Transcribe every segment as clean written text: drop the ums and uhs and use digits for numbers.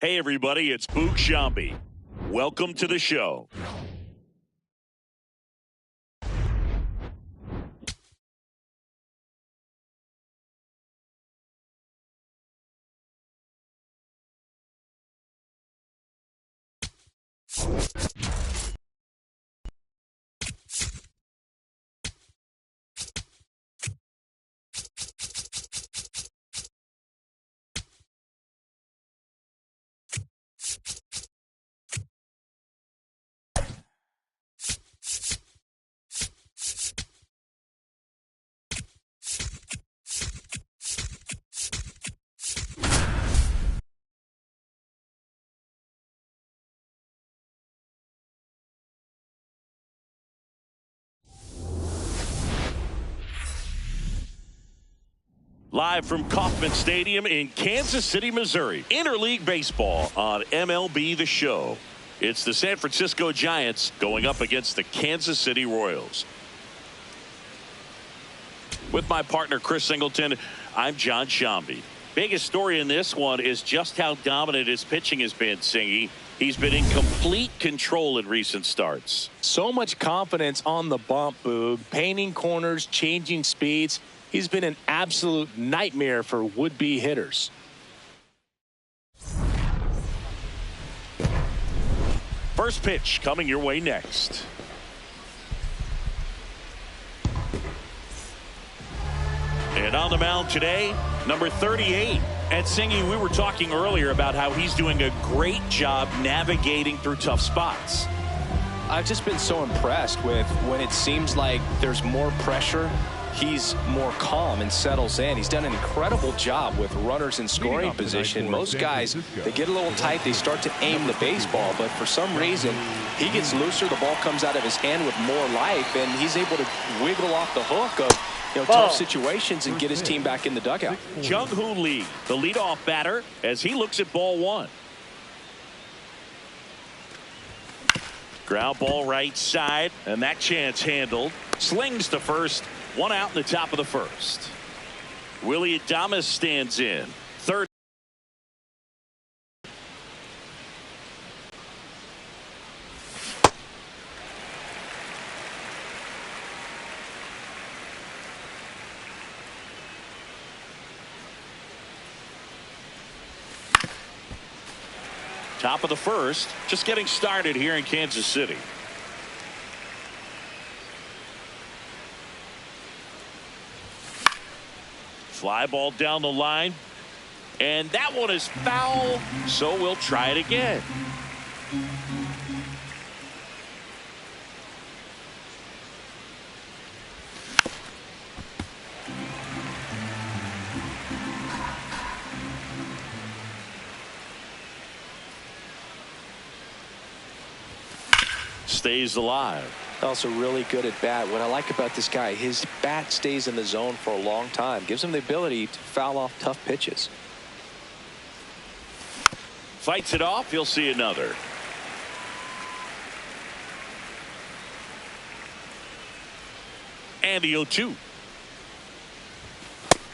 Hey everybody, it's Mlb. Welcome to the show. Live from Kauffman Stadium in Kansas City, Missouri. Interleague Baseball on MLB The Show. It's the San Francisco Giants going up against the Kansas City Royals. With my partner, Chris Singleton, I'm John Shambi. Biggest story in this one is just how dominant his pitching has been, Singy. He's been in complete control in recent starts. So much confidence on the bump, Boog. Painting corners, changing speeds. He's been an absolute nightmare for would-be hitters. First pitch coming your way next. And on the mound today, number 38. And Singy, we were talking earlier about how he's doing a great job navigating through tough spots. I've just been so impressed with when it seems like there's more pressure, he's more calm and settles in. He's done an incredible job with runners in scoring position. Most guys, they get a little tight, they start to aim the baseball, but for some reason, he gets looser, the ball comes out of his hand with more life, and he's able to wiggle off the hook of tough situations and get his team back in the dugout. Jung-Hoo Lee, the leadoff batter, as he looks at ball one. Ground ball right side, and that chance handled. Slings to first. One out in the top of the first. Willie Adames stands in. Third. Top of the first. Just getting started here in Kansas City. Fly ball down the line, and that one is foul, so we'll try it again. Stays alive. Also really good at bat. What I like about this guy, his bat stays in the zone for a long time. Gives him the ability to foul off tough pitches. Fights it off. He'll see another. And the 0-2.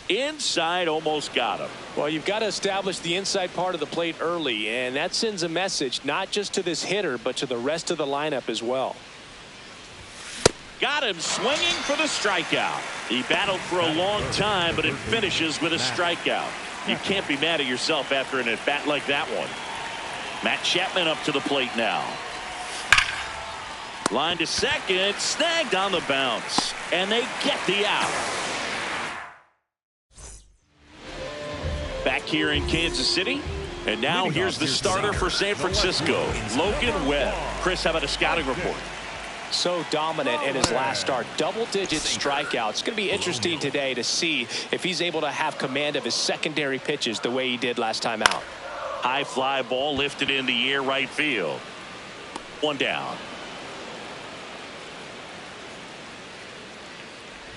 Inside, almost got him. Well, you've got to establish the inside part of the plate early, and that sends a message not just to this hitter, but to the rest of the lineup as well. Got him swinging for the strikeout. He battled for a long time, but it finishes with a strikeout. You can't be mad at yourself after an at-bat like that one. Matt Chapman up to the plate now. Line to second, snagged on the bounce, and they get the out. Back here in Kansas City, and now here's the starter for San Francisco, Logan Webb. Chris, how about a scouting report? So dominant in his last start. Double-digit strikeouts. It's going to be interesting today to see if he's able to have command of his secondary pitches the way he did last time out. High fly ball lifted in the air right field. One down.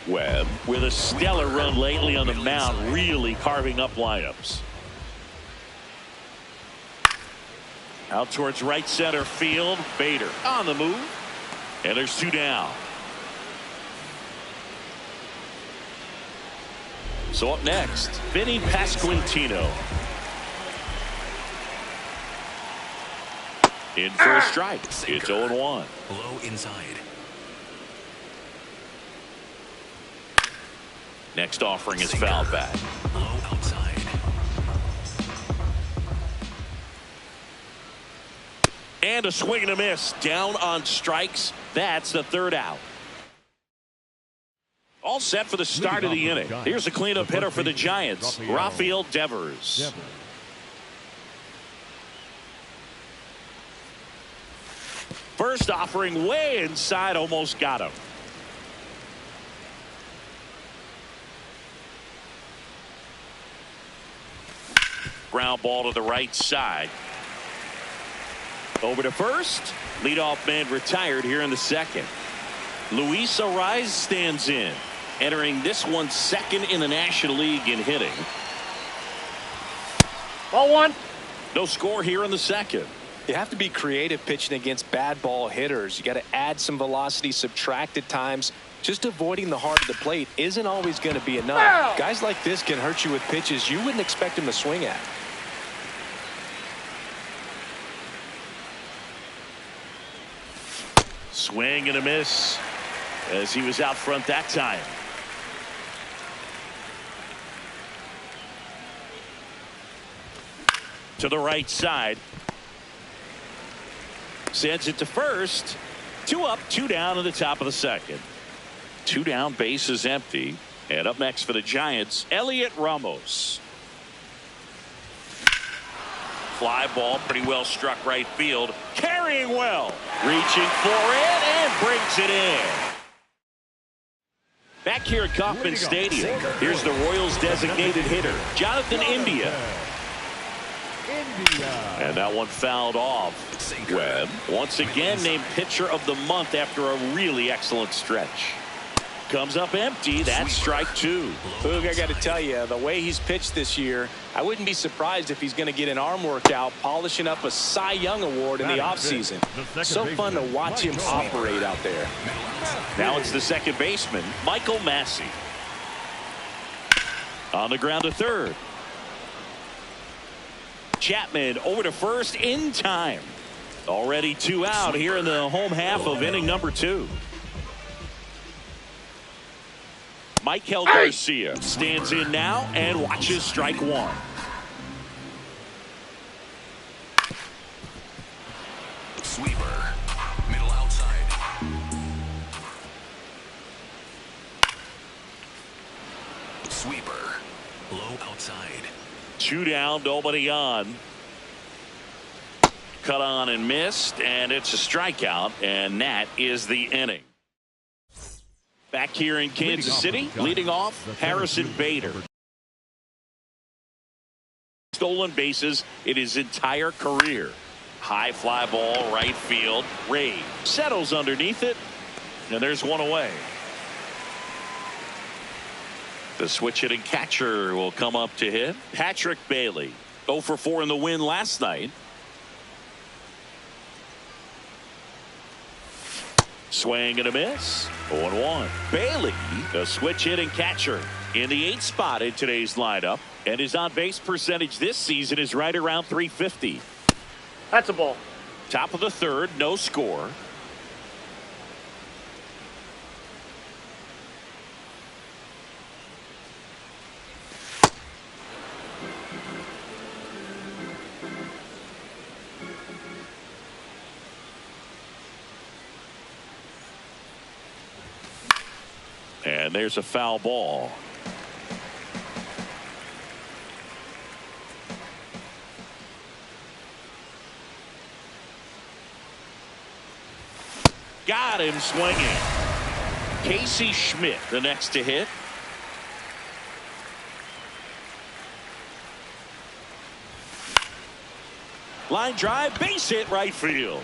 Webb with a stellar run lately on the mound, really carving up lineups. Out towards right center field. Bader on the move. And there's two down. So up next, Vinny Pasquantino. In for a strike. It's 0-1. Low inside. Next offering is fouled back. Low outside. And a swing and a miss. Down on strikes. That's the third out. All set for the start of the inning. Here's a cleanup hitter for the Giants, Rafael Devers. First offering way inside, almost got him. Ground ball to the right side. Over to first. Leadoff man retired here in the second. Luis Arraez stands in, entering this one second in the National League in hitting. Ball one. No score here in the second. You have to be creative pitching against bad ball hitters. You got to add some velocity, subtract at times. Just avoiding the heart of the plate isn't always going to be enough. Wow. Guys like this can hurt you with pitches you wouldn't expect him to swing at. Swing and a miss as he was out front that time. To the right side. Sends it to first. 2 up, 2 down in the top of the second. 2 down, base is empty. And up next for the Giants, Elliot Ramos. Fly ball, pretty well struck right field. Carrying well. Reaching for it and brings it in. Back here at Kauffman Stadium, here's the Royals designated hitter, Jonathan India. And that one fouled off. Webb once again named pitcher of the month after a really excellent stretch. Comes up empty. That's strike 2. Boog, I got to tell you, the way he's pitched this year, I wouldn't be surprised if he's going to get an arm workout, polishing up a Cy Young award in the offseason. So fun to watch him operate out there. Now it's the second baseman, Michael Massey. On the ground to third. Chapman over to first in time. Already 2 out here in the home half of inning number 2. Michael Garcia stands in now and watches strike 1. Sweeper. Middle outside. Sweeper. Low outside. 2 down, nobody on. Cut on and missed, and it's a strikeout, and that is the inning. Back here in Kansas City, leading off, Harrison Bader. Stolen bases in his entire career. High fly ball, right field. Ray settles underneath it, and there's one away. The switch hitting catcher will come up to hit. Patrick Bailey, 0 for 4 in the win last night. Swing and a miss. 0-1. Bailey, the switch hitting catcher, in the 8th spot in today's lineup, and his on base percentage this season is right around .350. That's a ball. Top of the third, no score. And there's a foul ball. Got him swinging. Casey Schmidt, the next to hit. Line drive, base hit, right field.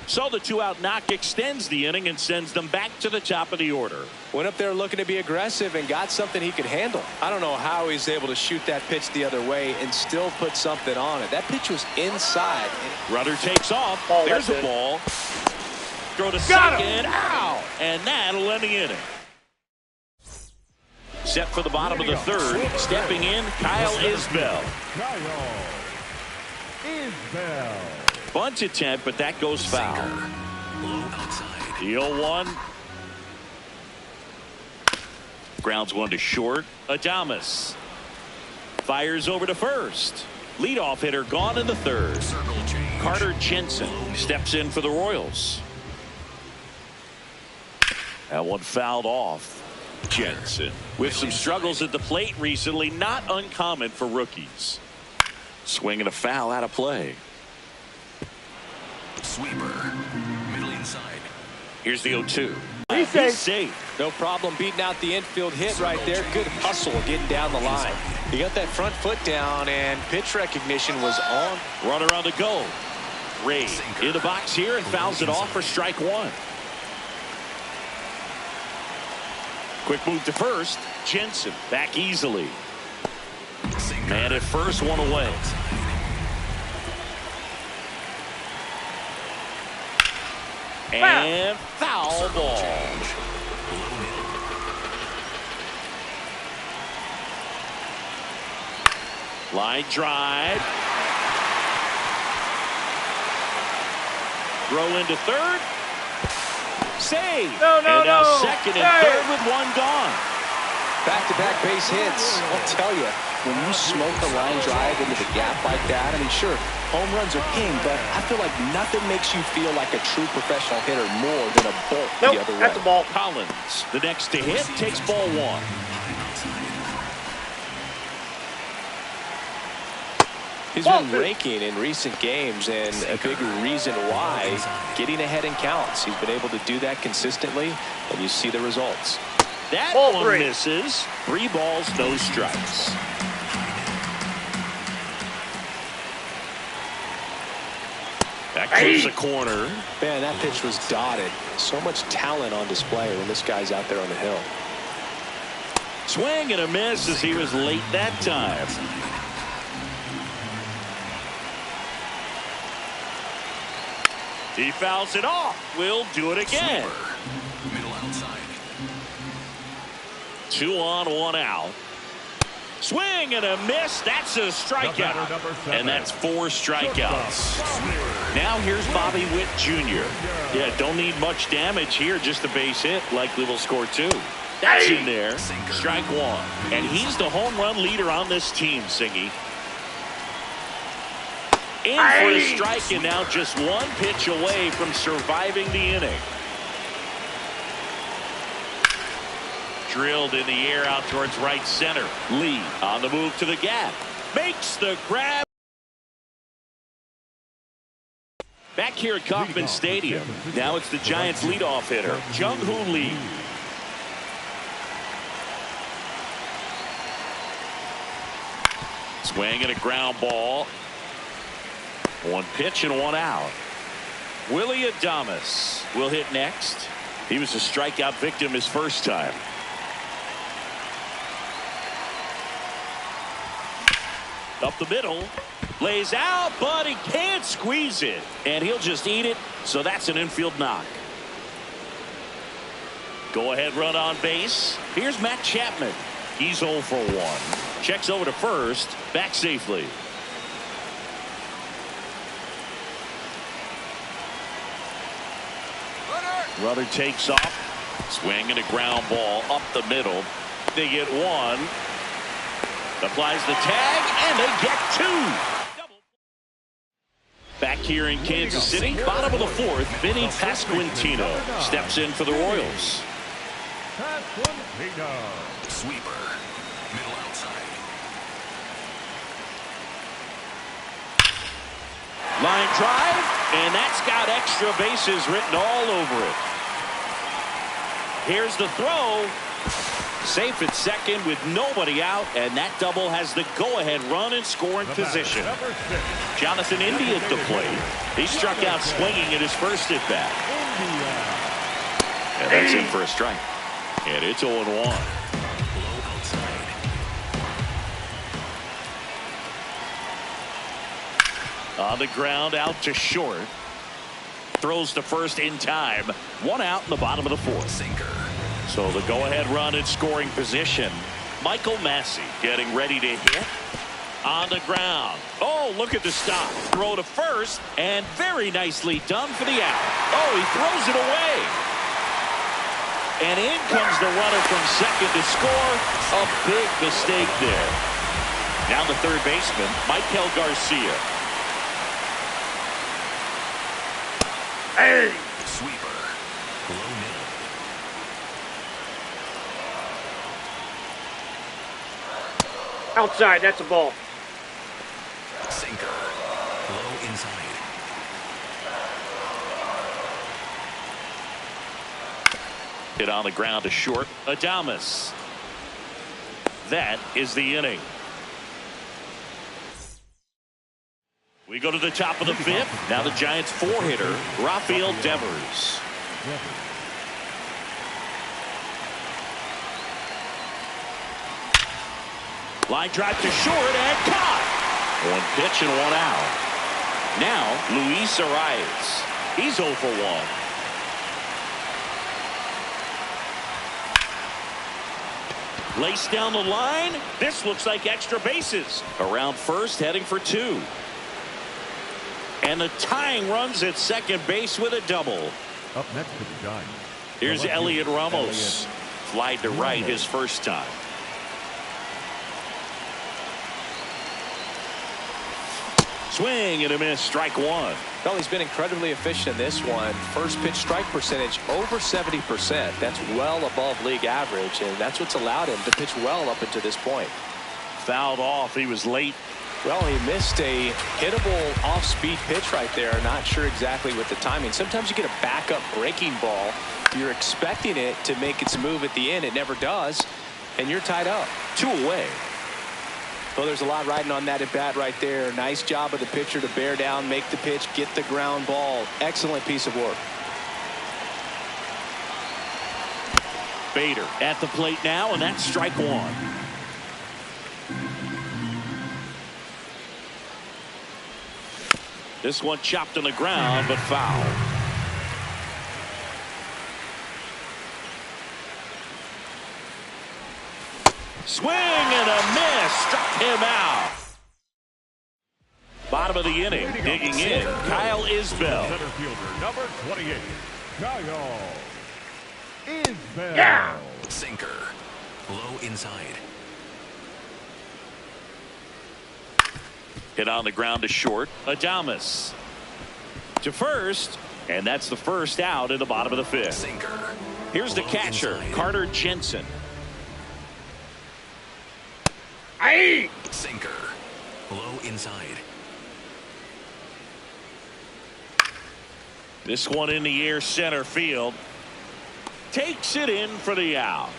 So the 2-out knock extends the inning and sends them back to the top of the order. Went up there looking to be aggressive and got something he could handle. I don't know how he's able to shoot that pitch the other way and still put something on it. That pitch was inside. Runner takes off. Oh, there's a it. ball. Throw to Got second. Ow! And that'll end the inning. Set for the bottom of the third. Stepping in, Kyle Isbell. Bunt attempt, but that goes foul. Low outside. The 0-1. Grounds one to short. Adames fires over to first. Leadoff hitter gone in the third. Circle change. Carter Jensen steps in for the Royals. That one fouled off. Jensen with some struggles at the plate recently, not uncommon for rookies. Swinging a foul out of play. Sweeper. Middle inside. Here's the 0-2. He's safe. No problem beating out the infield hit right there. Good hustle getting down the line. He got that front foot down, and pitch recognition was on. Runner on the go. Ray in the box here and fouls it off for strike one. Quick move to first. Jensen back easily. Man at first, one away. And foul ball. Line drive. Throw into third. Save. No, and now no. second and third with one gone. Back-to-back base hits. I'll tell you, when you smoke a line drive into the gap like that, I mean, sure, home runs are king, but I feel like nothing makes you feel like a true professional hitter more than a bolt the other way. That's a ball. Collins, the next to hit, takes ball one. He's been raking in recent games, and a big reason why, getting ahead in counts. He's been able to do that consistently, and you see the results. That Ball one three. misses. 3 balls, no strikes. Back to the corner. Man, that pitch was dotted. So much talent on display when this guy's out there on the hill. Swing and a miss as he was late that time. He fouls it off. We'll do it again. Middle outside. 2 on, 1 out. Swing and a miss. That's a strikeout. And that's 4 strikeouts. Now here's Bobby Witt Jr. Yeah, don't need much damage here. Just a base hit. Likely will score 2. That's in there. Strike 1. And he's the home run leader on this team, Singy. In for a strike, and now just 1 pitch away from surviving the inning. Drilled in the air out towards right center. Lee on the move to the gap. Makes the grab. Back here at Kauffman Stadium. Now it's the Giants leadoff hitter, Jung-Hoo Lee. Swing and a ground ball. 1 pitch and 1 out. Willie Adames will hit next. He was a strikeout victim his first time. Up the middle. Lays out, but he can't squeeze it. And he'll just eat it. So that's an infield knock. Go ahead run on base. Here's Matt Chapman. He's 0 for 1. Checks over to first. Back safely. Runner takes off. Swing and a ground ball up the middle. They get 1. Applies the tag, and they get 2. Back here in Kansas City, bottom of the 4th, Vinny Pasquantino steps in for the Royals. Sweeper. Middle outside. Line drive, and that's got extra bases written all over it. Here's the throw. Safe at second with nobody out, and that double has the go-ahead run in scoring position. Jonathan India at the plate. He struck out swinging at his first at-bat. And that's in for a strike. And it's 0-1. Low outside. On the ground, out to short. Throws to first in time. 1 out in the bottom of the 4th. Sinker. So the go-ahead run in scoring position. Michael Massey getting ready to hit. On the ground. Oh, look at the stop. Throw to first, and very nicely done for the out. Oh, he throws it away. And in comes the runner from second to score. A big mistake there. Now the third baseman, Michael Garcia. Hey! Sweeper. Low middle. Outside, that's a ball. Sinker. Low inside. Hit on the ground to short. Adames. That is the inning. We go to the top of the fifth. Now the Giants four-hitter, Rafael Devers. Line drive to short and caught. One pitch and one out. Now Luis Arias. He's 0 for 1. Laced down the line. This looks like extra bases. Around first, heading for 2. And the tying runs at second base with a double. Up next to the Giants. Here's Elliot Ramos. Flied to right his first time. Swing and a miss. Strike one. Well, he's been incredibly efficient in this one. First pitch strike percentage over 70%. That's well above league average, and that's what's allowed him to pitch well up until this point. Fouled off. He was late. Well, he missed a hittable off-speed pitch right there. Not sure exactly what the timing. Sometimes you get a backup breaking ball. You're expecting it to make its move at the end. It never does, and you're tied up. 2 away. Well, there's a lot riding on that at bat right there. Nice job of the pitcher to bear down, make the pitch, get the ground ball. Excellent piece of work. Bader at the plate now, and that's strike one. This one chopped on the ground, but foul. Swing and a miss. Struck him out. Bottom of the inning. Digging in. Kyle Isbell. Center fielder, number 28. Kyle Isbell. Yeah! Sinker. Low inside. Hit on the ground to short. Adames to first, and that's the first out in the bottom of the fifth. Sinker. Here's the Low catcher, inside. Carter Jensen. Aye! Sinker. Low inside. This one in the air, center field. Takes it in for the out.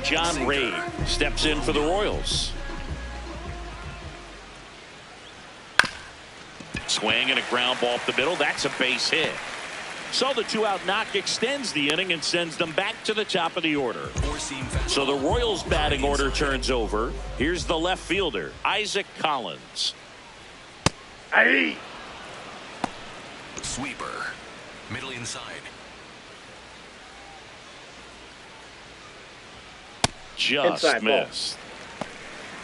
John Sinker. Ray steps in for the Royals. Swing and a ground ball up the middle. That's a base hit. So the 2-out knock extends the inning and sends them back to the top of the order. Four-seam fastball. So the Royals batting order Inside. turns over. Here's the left fielder, Isaac Collins. Aye! Sweeper. Middle inside. Just Inside ball. missed.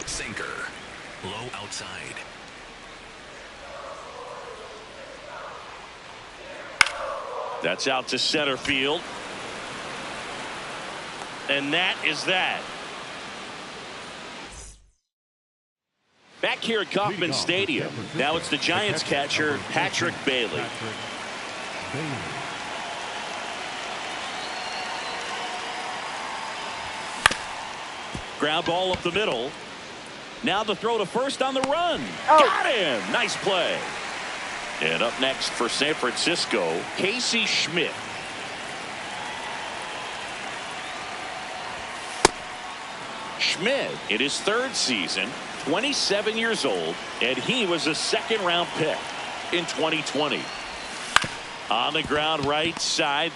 Sinker. Low outside. That's out to center field. And that is that. Back here at Kauffman Stadium. Now it's the Giants catcher, Patrick Bailey. Ground ball up the middle. Now the throw to first on the run. Got him. Nice play. And up next for San Francisco, Casey Schmidt. Schmidt in his third season, 27 years old, and he was a second-round pick in 2020. On the ground right side.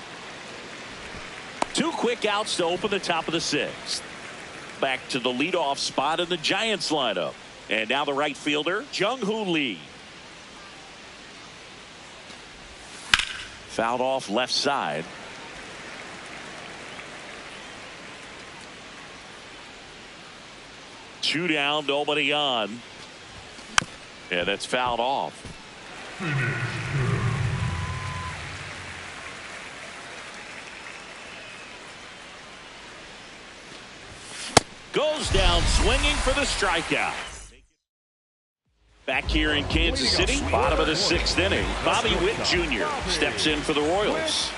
2 quick outs to open the top of the 6th. Back to the leadoff spot in the Giants lineup. And now the right fielder, Jung-Hoo Lee. Fouled off left side. 2 down, nobody on. Yeah, that's fouled off. Goes down swinging for the strikeout. Back here in Kansas City, bottom of the 6th inning. Bobby Witt Jr. steps in for the Royals.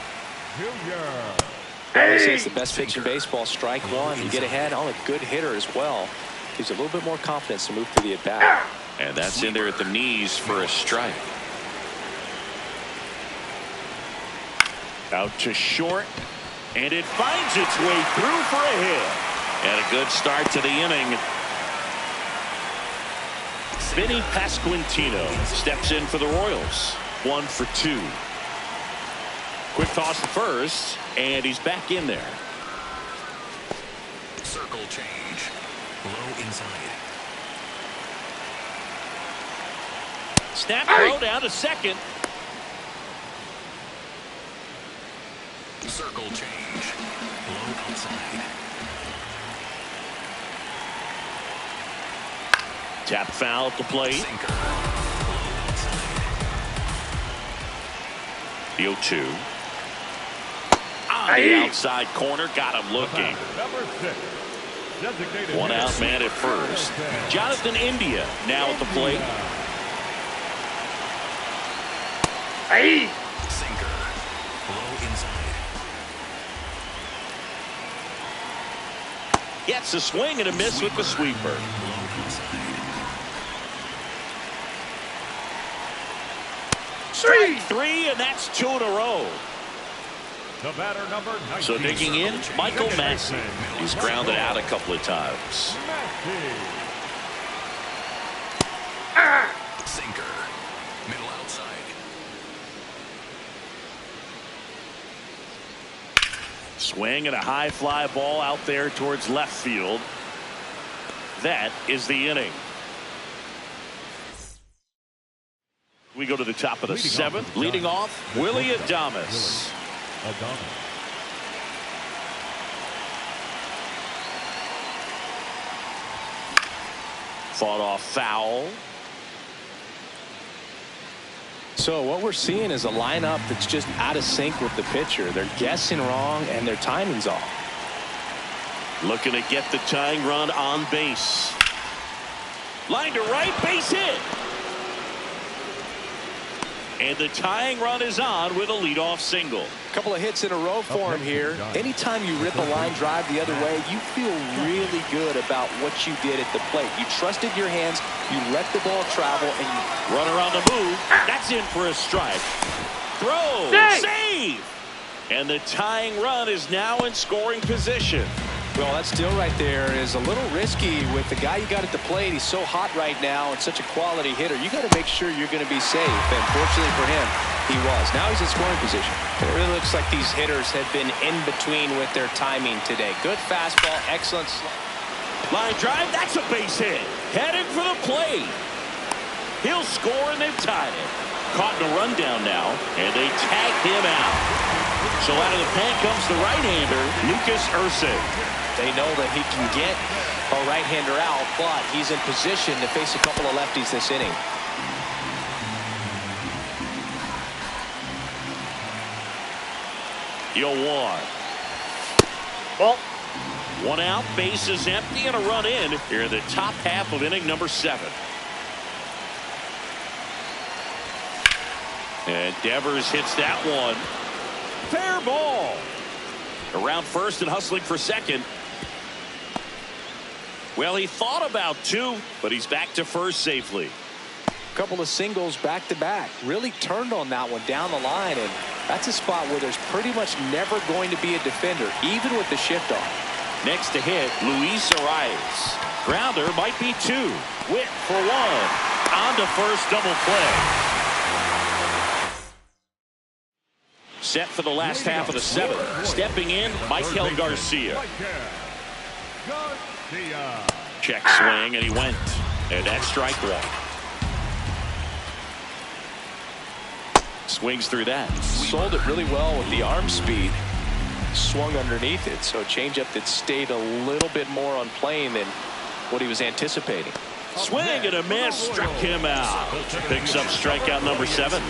They say it's the best pitch in baseball. Strike one. You get ahead on a good hitter as well. Gives you a little bit more confidence to move through the at-bat. And that's in there at the knees for a strike. Out to short. And it finds its way through for a hit. And a good start to the inning. Vinny Pasquantino steps in for the Royals. 1 for 2. Quick toss to first, and he's back in there. Circle change. Low inside. Snap throw down to second. Circle change. Low outside. Tap foul at the plate. Sinker. Low outside. The 0-2. On the outside corner, got him looking. Number 6. Designated 1 out man at first. Jonathan India now at the plate. Aye. Sinker. Low inside. Gets a swing and a miss with the sweeper. Low outside. 3, and that's 2 in a row. The batter number 19. So digging in, Michael Massey. He's grounded out a couple of times. Sinker. Middle outside. Swing and a high fly ball out there towards left field. That is the inning. We go to the top of the 7th. Leading off, Willie Adames. Fought off foul. So what we're seeing is a lineup that's just out of sync with the pitcher. They're guessing wrong and their timing's off. Looking to get the tying run on base. Line to right, base hit. And the tying run is on with a leadoff single. A couple of hits in a row for him here. Anytime you rip a line drive the other way, you feel really good about what you did at the plate. You trusted your hands, you let the ball travel, and you... Runner on the move. That's in for a strike. Throw. Save. And the tying run is now in scoring position. Well, that steal right there is a little risky with the guy you got at the plate. He's so hot right now and such a quality hitter. You got to make sure you're going to be safe. And fortunately for him, he was. Now he's in scoring position. It really looks like these hitters have been in between with their timing today. Good fastball, excellent. Line drive, that's a base hit. Headed for the plate. He'll score, and they've tied it. Caught in a rundown now, and they tag him out. So out of the pen comes the right-hander, Lucas Erceg. They know that he can get a right-hander out, but he's in position to face a couple of lefties this inning. You'll one. Ball. 1 out, base is empty, and a run in here in the top half of inning number 7. And Devers hits that one. Fair ball. Around first and hustling for second. Well, he thought about 2, but he's back to first safely. A couple of singles back-to-back. Really turned on that one down the line, and that's a spot where there's pretty much never going to be a defender, even with the shift on. Next to hit, Luis Arias. Grounder might be 2. Witt for 1. On to first, double play. Set for the last half of the 7th. Stepping in, Michael Garcia. Check swing, and he went. And that's strike 1. Swings through that. Sold it really well with the arm speed. Swung underneath it. So a changeup that stayed a little bit more on plane than what he was anticipating. Swing and a miss, struck him out. Picks up strikeout number 7.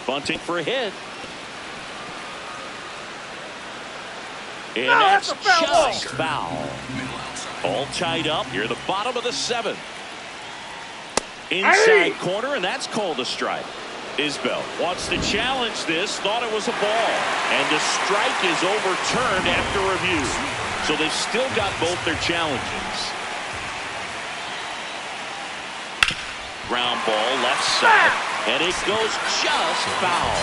Bunting for a hit. And that's just foul. All tied up. You're the bottom of the 7th. Inside corner, and that's called a strike. Isbell wants to challenge this, thought it was a ball. And the strike is overturned after review. So they've still got both their challenges. Ground ball left side, and it goes just foul.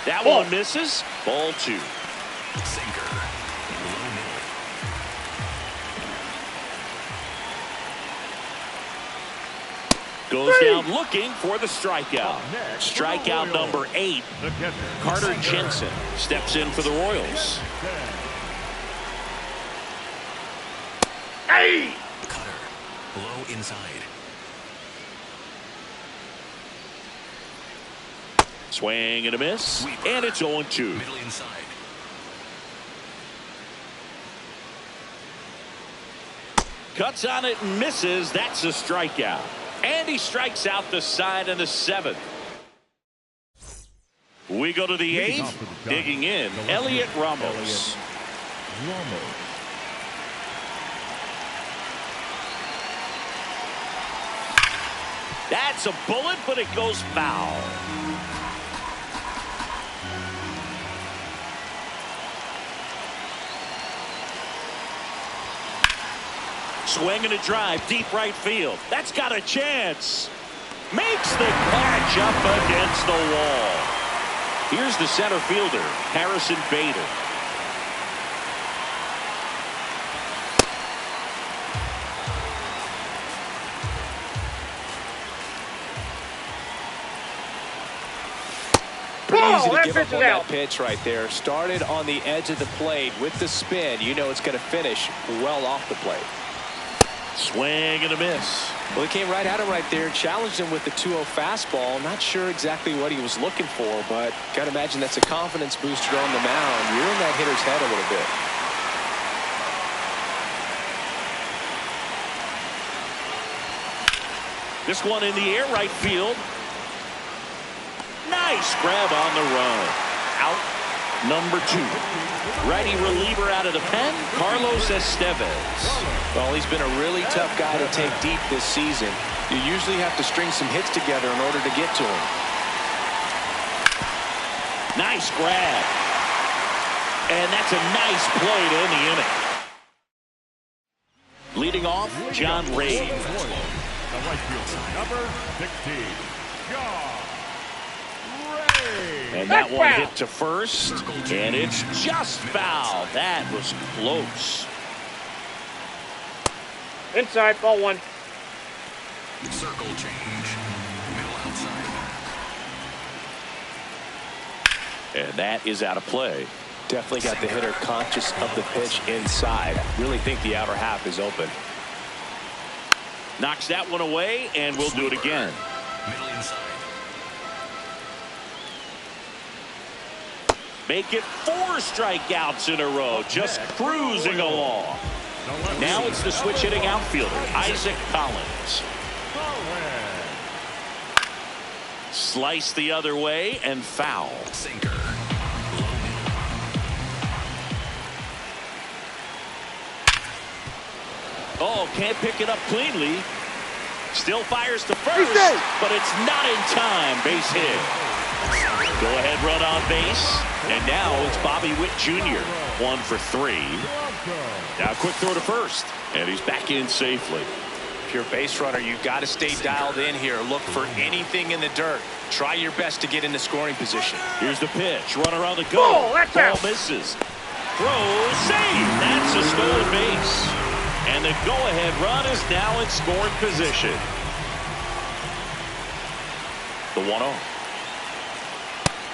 That one misses. Ball 2. Sinker. Below middle. Goes down looking for the strikeout. Strikeout number 8. Carter Jensen steps in for the Royals. Cutter. Below inside. Swing and a miss, and it's 0-2. Middle inside. Cuts on it and misses. That's a strikeout. And he strikes out the side in the 7th. We go to the 8th. Digging in, Elliot Ramos. That's a bullet, but it goes foul. Swing and a drive, deep right field. That's got a chance. Makes the catch up against the wall. Here's the center fielder, Harrison Bader. Easy to give up on that pitch right there. Started on the edge of the plate with the spin. You know it's going to finish well off the plate. Swing and a miss. Well, he came right at him right there, challenged him with the 2-0 fastball. Not sure exactly what he was looking for, but got to imagine that's a confidence booster on the mound. You're in that hitter's head a little bit. This one in the air, right field. Nice grab on the run. Out number 2. Righty reliever out of the pen, Carlos Estevez. Well, he's been a really tough guy to take deep this season. You usually have to string some hits together in order to get to him. Nice grab. And that's a nice play to end the inning. Leading off, John Ray. The right fielder, number 16, John Ray. And that one hit to first, and it's just foul. That was close. Inside, ball 1. Circle change. Middle outside. And that is out of play. Definitely got the hitter conscious of the pitch inside. Really think the outer half is open. Knocks that one away, and we'll do it again. Middle inside. Make it 4 strikeouts in a row, just cruising along. Now it's the switch hitting outfielder, Isaac Collins. Slice the other way and foul. Sinker. Oh, can't pick it up cleanly. Still fires to first, but it's not in time. Base hit. Go ahead run on base. And now it's Bobby Witt Jr. 1 for 3. Now quick throw to first. And he's back in safely. If you're a base runner, you've got to stay dialed in here. Look for anything in the dirt. Try your best to get into scoring position. Here's the pitch. Runner on the go. Ball misses. Throw, save. That's a stolen base. And the go-ahead run is now in scoring position. The 1-0.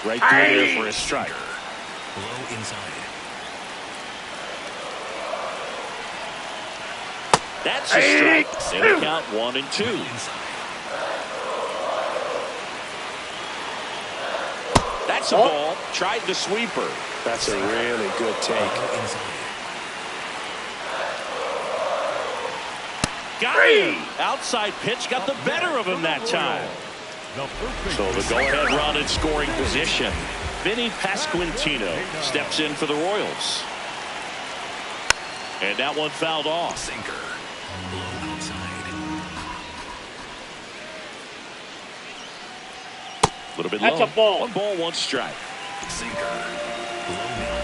Right through there for a strike. Low inside. That's a strike. And the count 1-2. That's a ball. Tried the sweeper. That's a really good take. Got him. Outside pitch got the better of him that time. So the go-ahead run in scoring position. Vinny Pasquantino steps in for the Royals. And that one fouled off. Sinker. Low outside. A little bit That's low. a ball. 1 ball, 1 strike. Sinker. Low middle.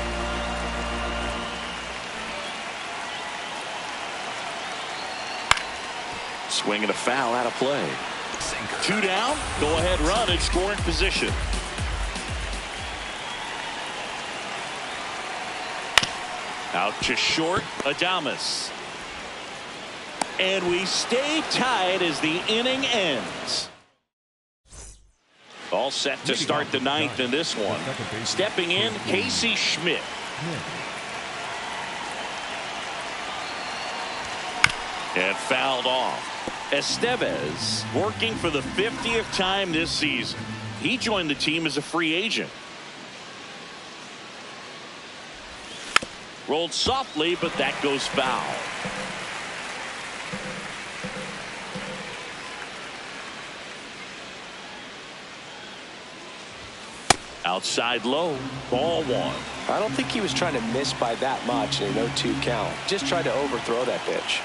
Swing and a foul out of play. Sinker. 2 down. Go ahead run in scoring position. Out to short. Adames. And we stay tied as the inning ends. All set to start the 9th in this one. Stepping in, Casey Schmidt. And fouled off. Estevez working for the 50th time this season. He joined the team as a free agent. Rolled softly, but that goes foul. Outside low, ball 1. I don't think he was trying to miss by that much in an 0-2 count. Just tried to overthrow that pitch.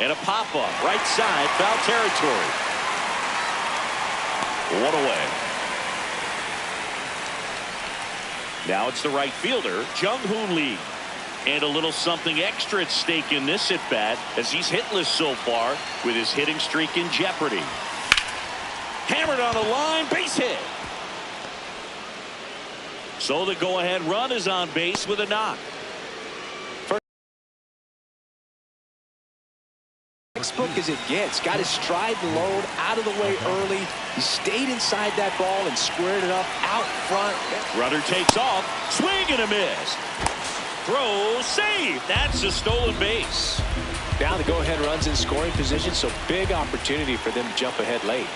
And a pop-up, right side, foul territory. 1 away. Now it's the right fielder, Jung-Hoo Lee. And a little something extra at stake in this at-bat as he's hitless so far with his hitting streak in jeopardy. Hammered on the line, base hit. So the go-ahead run is on base with a knock. Textbook as it gets. Got his stride and load out of the way early. He stayed inside that ball and squared it up out front. Runner takes off. Swing and a miss. Throw, save. That's a stolen base. Now the go-ahead runs in scoring position, so big opportunity for them to jump ahead late.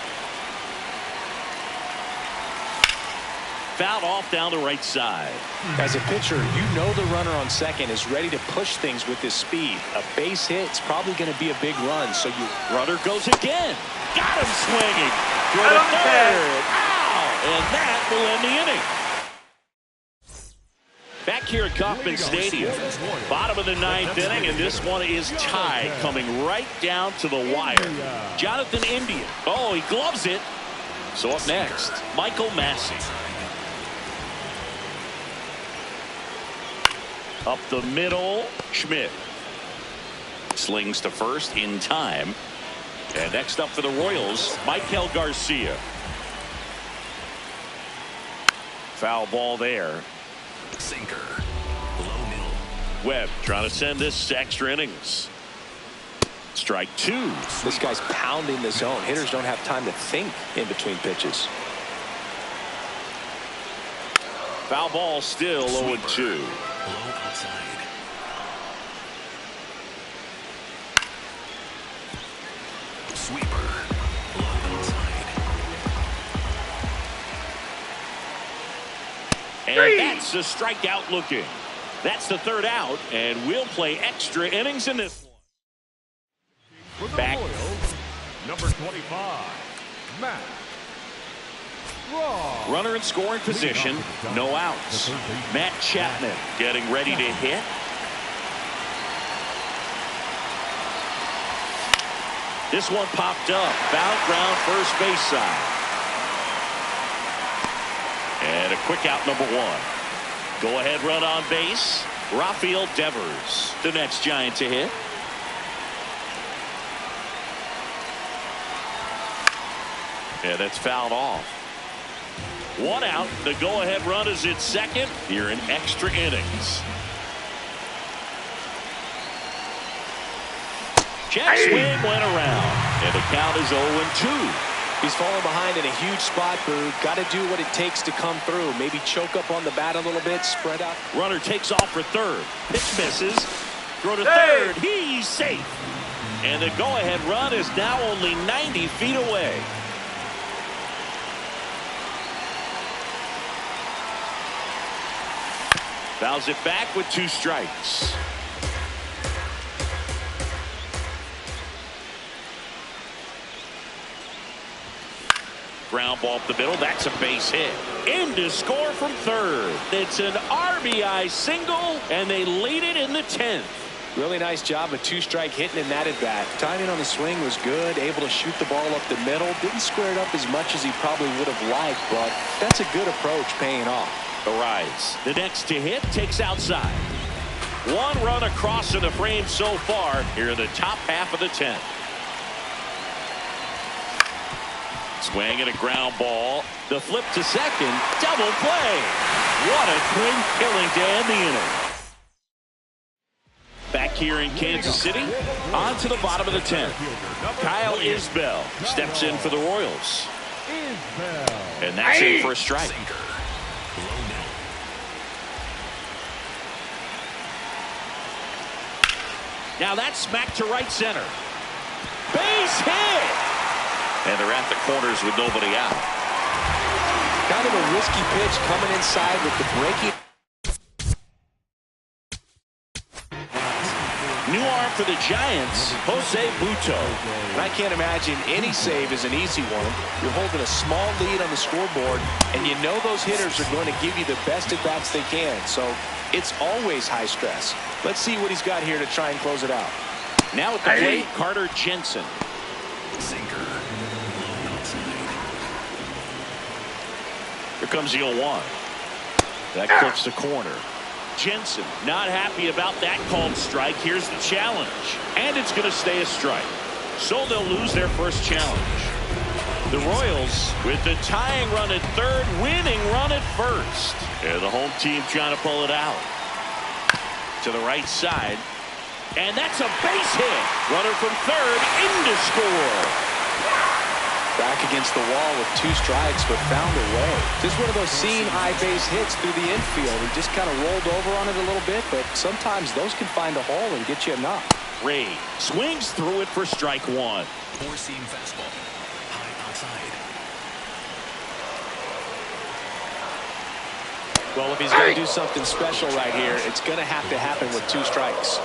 Fouled off down the right side. As a pitcher, you know the runner on second is ready to push things with his speed. A base hit's probably going to be a big run, so you... Runner goes again. Got him swinging. Throw to third. Ow! And that will end the inning. Back here at Kauffman Stadium. Bottom of the 9th inning, and this one is tied, coming right down to the wire. Jonathan India. Oh, he gloves it. So up next, Michael Massey. Up the middle, Schmidt. Slings to first in time. And next up for the Royals, Michael Garcia. Foul ball there. Sinker. Low middle. Webb trying to send this to extra innings. Strike 2. This guy's pounding the zone. Hitters don't have time to think in between pitches. Foul ball still 0-2. Low outside. Sweeper. Low outside. And that's a strikeout looking. That's the 3rd out, and we'll play extra innings in this one. Back. Number 25, Matt. Runner in scoring position, no outs. Matt Chapman getting ready to hit. This one popped up. Foul ground first base side. And a quick out number 1. Go ahead run on base. Rafael Devers, the next Giant to hit. And that's fouled off. 1 out. The go-ahead run is at second here in extra innings. Jet swing went around, and the count is 0-2. He's falling behind in a huge spot, Boo. Got to do what it takes to come through. Maybe choke up on the bat a little bit, spread out. Runner takes off for third. Pitch misses. Throw to third. He's safe. And the go-ahead run is now only 90 feet away. Fouls it back with 2 strikes. Ground ball up the middle. That's a base hit. In to score from third. It's an RBI single, and they lead it in the 10th. Really nice job of 2-strike hitting in that at bat. Timing on the swing was good. Able to shoot the ball up the middle. Didn't square it up as much as he probably would have liked, but that's a good approach paying off. The rise. The next to hit takes outside. 1 run across in the frame so far here in the top half of the 10th. Swing and a ground ball. The flip to second. Double play. What a twin killing to end the inning. Back here in Kansas City, on to the bottom of the 10th. Kyle Isbell steps in for the Royals. And that's in for a strike. Sinker. Low middle. Now that's smacked to right center. Base hit! And they're at the corners with nobody out. Kind of a risky pitch coming inside with the breaking. New arm for the Giants, Jose Buto. And I can't imagine any save is an easy one. You're holding a small lead on the scoreboard, and you know those hitters are going to give you the best at-bats they can. So it's always high stress. Let's see what he's got here to try and close it out. Now at the plate, Carter Jensen. Sinker. Low outside. Here comes the 0-1. That clips the corner. Jensen not happy about that called strike. Here's the challenge. And it's going to stay a strike. So they'll lose their first challenge. The Royals with the tying run at third, winning run at first. And the home team trying to pull it out. To the right side. And that's a base hit. Runner from third in to score. Back against the wall with 2 strikes, but found a way. Just one of those seam high base hits through the infield. He just kind of rolled over on it a little bit, but sometimes those can find a hole and get you a knock. Ray swings through it for strike 1. 4-seam fastball. High outside. Well, if he's going to do something special right here, it's going to have to happen with 2 strikes.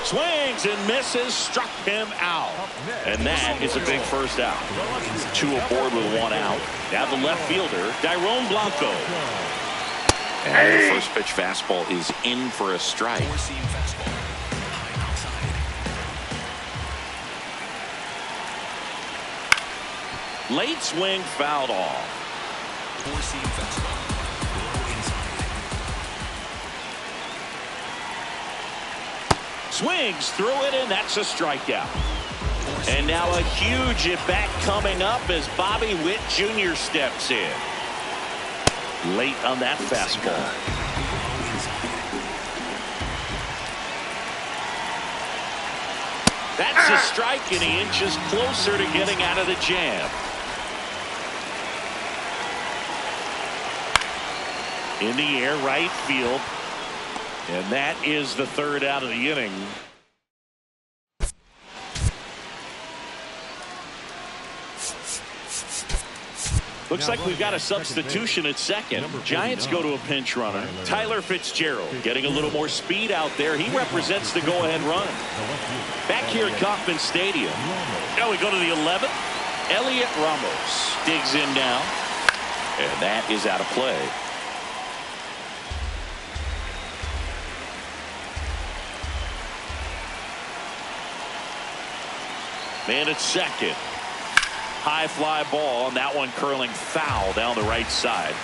Swings and misses, struck him out. And that is a big first out. 2 aboard with 1 out. Now the left fielder, Dairon Blanco. And the first pitch fastball is in for a strike. 4-seam fastball. High outside. Late swing fouled off. 4-seam fastball. Low inside. Swings through it, and that's a strikeout. And now a huge at-bat coming up as Bobby Witt Jr. steps in. Late on that fastball. That's a strike, and he inches closer to getting out of the jam. In the air, right field. And that is the 3rd out of the inning. Looks like we've got a substitution at second. Giants go to a pinch runner. Tyler Fitzgerald getting a little more speed out there. He represents the go-ahead run. Back here at Kauffman Stadium. Now we go to the 11th. Elliot Ramos digs in now. And that is out of play. Man at second. High fly ball, and that one curling foul down the right side.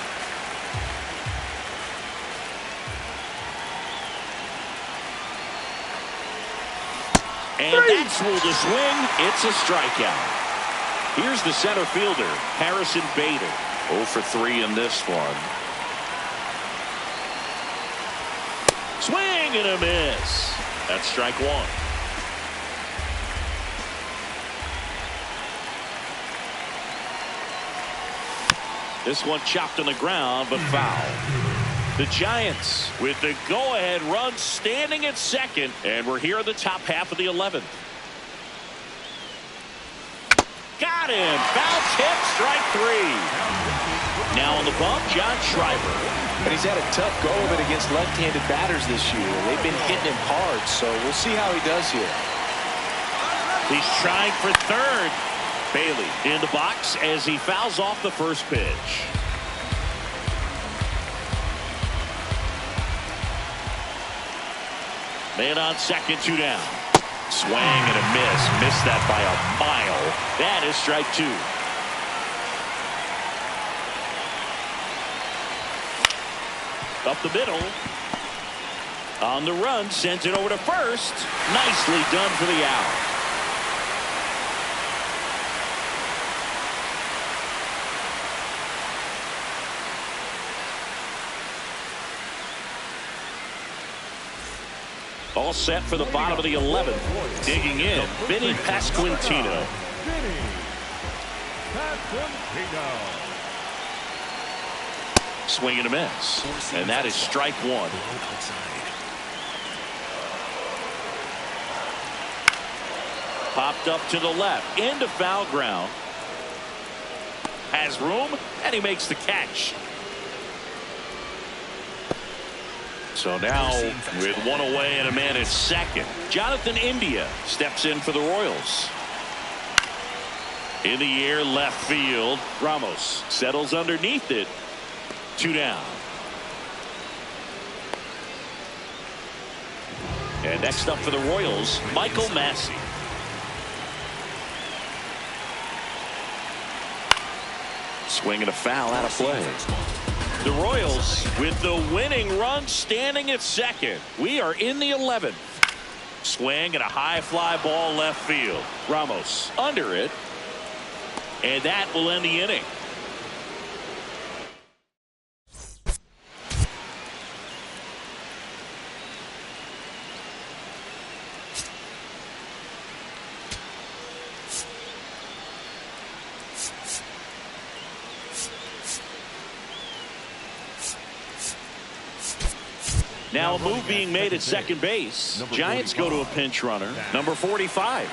And that's ruled a swing. It's a strikeout. Here's the center fielder, Harrison Bader. 0 for 3 in this one. Swing and a miss. That's strike 1. This one chopped on the ground, but foul. The Giants with the go-ahead run standing at second, and we're here in the top half of the 11th. Got him. Foul tip, strike 3. Now on the bump, John Schreiber. And he's had a tough go of it against left-handed batters this year. They've been hitting him hard, so we'll see how he does here. He's trying for third. Bailey in the box as he fouls off the first pitch. Man on second, 2 down. Swing and a miss. Missed that by a mile. That is strike 2. Up the middle. On the run, sends it over to first. Nicely done for the out. All set for the bottom of the 11th. Digging in, Vinny Pasquantino. Swing and a miss. And that is strike 1. Popped up to the left, into foul ground. Has room, and he makes the catch. So now, with 1 away and a man at second, Jonathan India steps in for the Royals. In the air, left field. Ramos settles underneath it. 2 down. And next up for the Royals, Michael Massey. Swing and a foul out of play. The Royals with the winning run standing at second. We are in the 11th. Swing and a high fly ball left field. Ramos under it. And that will end the inning. Now a move being made at second base. Giants go to a pinch runner. Number 45.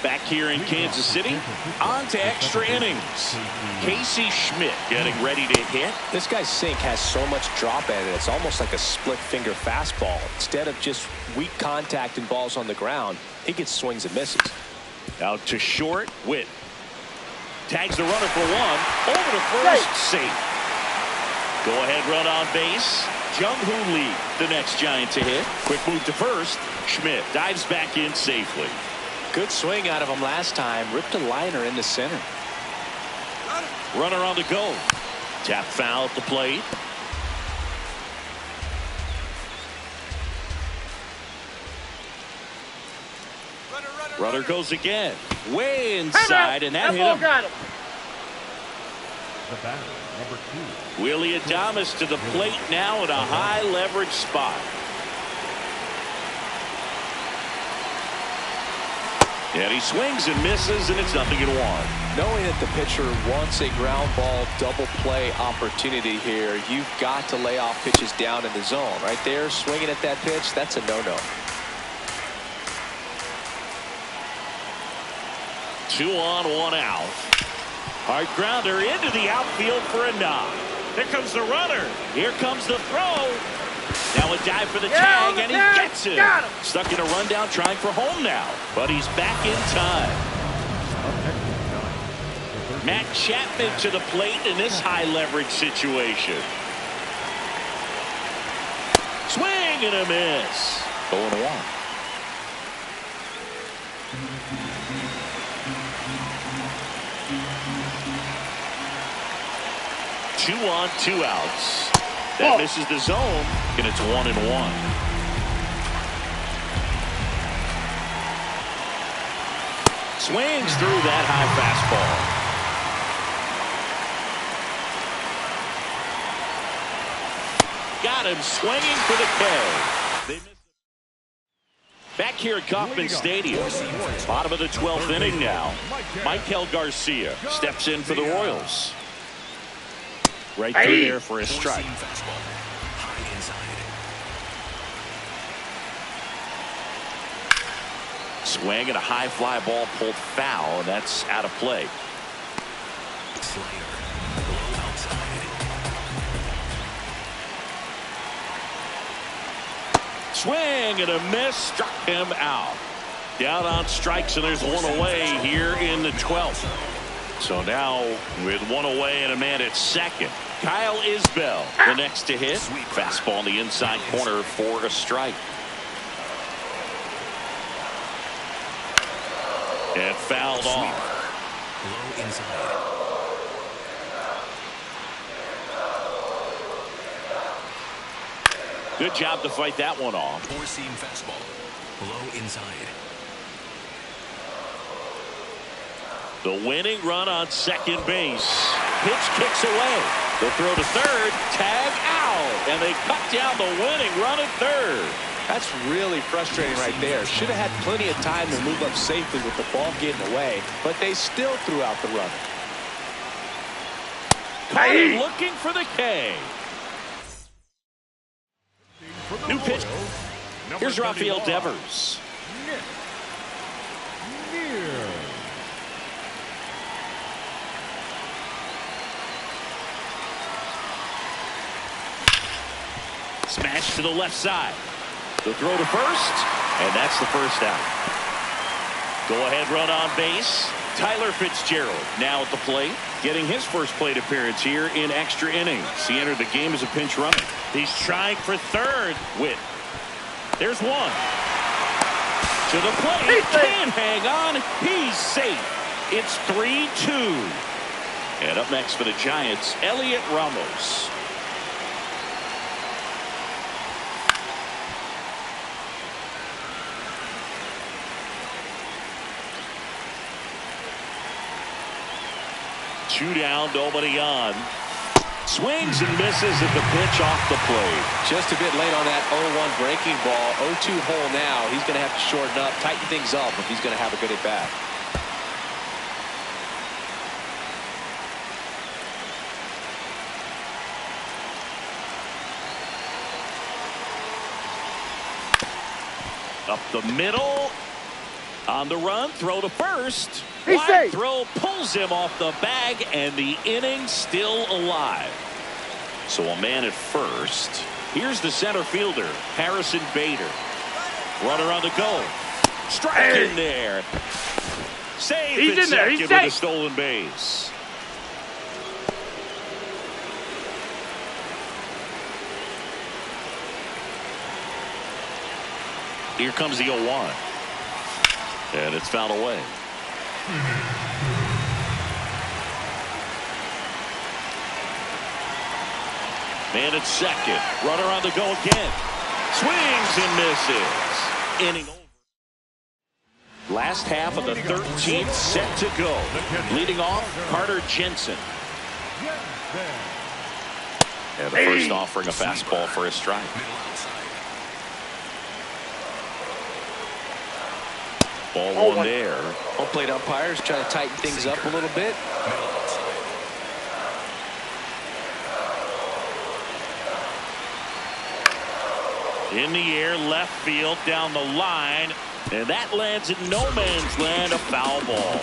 Back here in Kansas City. On to extra innings. Casey Schmidt getting ready to hit. This guy's sink has so much drop at it. It's almost like a split finger fastball. Instead of just weak contact and balls on the ground, he gets swings and misses. Out to short. Witt tags the runner for 1. Over to first. Safe. Go ahead run on base. Jung-Hoo Lee, the next Giant to hit. Quick move to first. Schmidt dives back in safely. Good swing out of him last time. Ripped a liner into center. Runner on the go. Tap foul at the plate. Runner goes again. Way inside, and that hit him. Got him. The batter, number 2. Willie Adames to the plate now in a high leverage spot. And he swings and misses, and it's 0-1. Knowing that the pitcher wants a ground ball double play opportunity here, you've got to lay off pitches down in the zone. Right there, swinging at that pitch, that's a no-no. 2 on, 1 out. Hard grounder into the outfield for a knock. Here comes the runner. Here comes the throw. Now a dive for the tag, and he gets it. Stuck in a rundown, trying for home now. But he's back in time. Matt Chapman to the plate in this high leverage situation. Swing and a miss. 0-1. 2 on, 2 outs. That misses the zone, and it's 1-1. Swings through that high fastball. Got him swinging for the K. Back here at Kauffman Stadium, bottom of the 12th inning now. Michael Garcia steps in for the Royals. Right through there for a strike. Swing and a high fly ball pulled foul, and that's out of play. Slider. Low outside. Swing and a miss, struck him out. Down on strikes, and there's one away here in the 12th. So now with one away and a man at second, Kyle Isbell the next to hit. Fastball in the inside corner for a strike. And fouled off. Low inside. Good job to fight that one off. Four-seam fastball. Low inside. The winning run on second base. Pitch kicks away. The throw to third. Tag out. And they cut down the winning run at third. That's really frustrating right there. Should have had plenty of time to move up safely with the ball getting away, but they still threw out the runner. Carter looking for the K. New pitch. Here's Rafael Devers. Smash to the left side. The throw to first, and that's the first out. Go-ahead run on base. Tyler Fitzgerald now at the plate, getting his first plate appearance here in extra innings. He entered the game as a pinch runner. He's trying for third. Witt. There's one. To the plate. Can't hang on. He's safe. It's 3-2. And up next for the Giants, Elliot Ramos. Two down, nobody on. Swings and misses at the pitch off the plate. Just a bit late on that 0-1 breaking ball. 0-2 hole now. He's going to have to shorten up, tighten things up if he's going to have a good at bat. Up the middle. On the run, throw to first. He's Wide safe. throw pulls him off the bag, and the inning still alive. So a man at first. Here's the center fielder, Harrison Bader. Runner on the go. Strike in there. Save He's at in there. second He's with safe. a stolen base. Here comes the 0-1. And it's fouled away. Man at second. Runner on the go again. Swings and misses. Inning over. Last half of the 13th set to go. Leading off, Carter Jensen. And the first offering a fastball for a strike. Ball one there. Home plate umpires try to tighten things up a little bit. In the air, left field, down the line. And that lands in no man's land, a foul ball.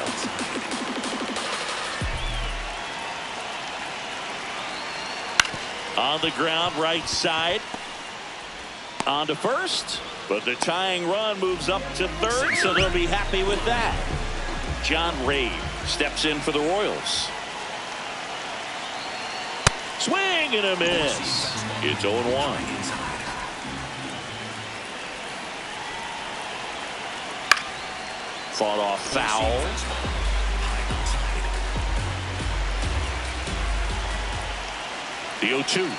On the ground, right side. On to first. But the tying run moves up to third, so they'll be happy with that. John Ray steps in for the Royals. Swing and a miss. It's 0-1. Fought off foul. The 0-2.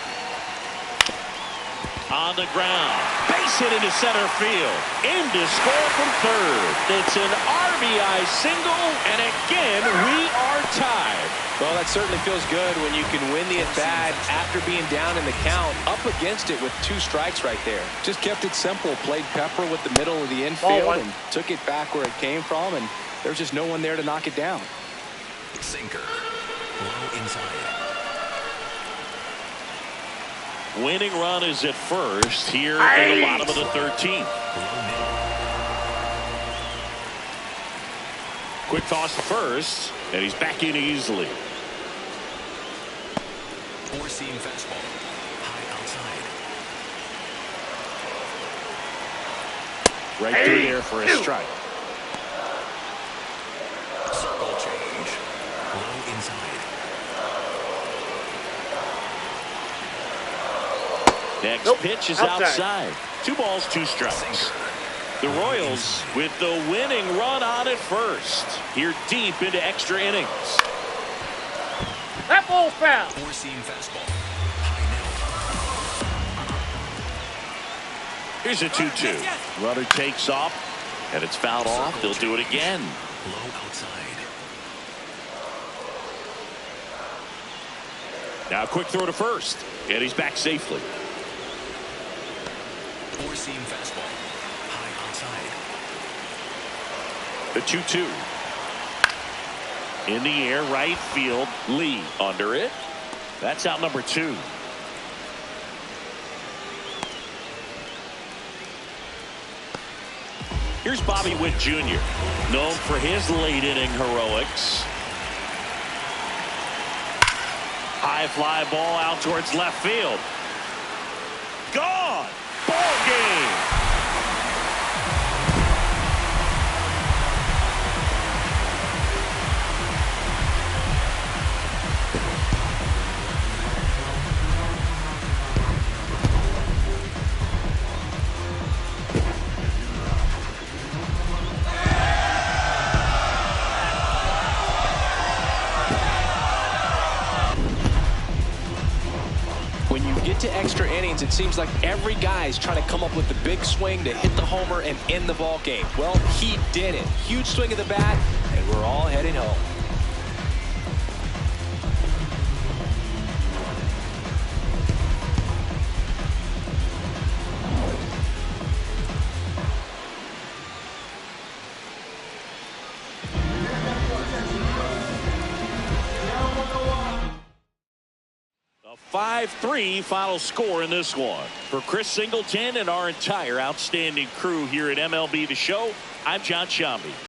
On the ground. Base hit into center field. In to score from third. It's an RBI single, and again, we are tied. Well, that certainly feels good when you can win the at-bat after being down in the count, up against it with 2 strikes right there. Just kept it simple, played pepper with the middle of the infield and took it back where it came from, and there's just no one there to knock it down. Sinker. Low inside. Winning run is at first here in the bottom of the 13th. Quick toss to first, and he's back in easily. Four-seam fastball. High outside. Right through there for a strike. Circle change. Low inside. Next pitch is outside. 2 balls, 2 strikes. Sinker. The Royals with the winning run on at first. Here deep into extra innings. That ball's foul. Four-seam fastball. High Here's a 2-2. Runner takes off, and it's fouled off. They'll do it again. now. Low outside. Now a quick throw to first, and he's back safely. Four-seam fastball. High outside. The 2-2. In the air, right field. Lee under it. That's out number 2. Here's Bobby Witt Jr., known for his late inning heroics. High fly ball out towards left field. Gone. Ball game. When you get to extra innings, it seems like every guy's trying to come up with the big swing to hit the homer and end the ball game. Well, he did it. Huge swing of the bat, and we're all heading home. A 5-3 final score in this one. For Chris Singleton and our entire outstanding crew here at MLB The Show, I'm John Shambi.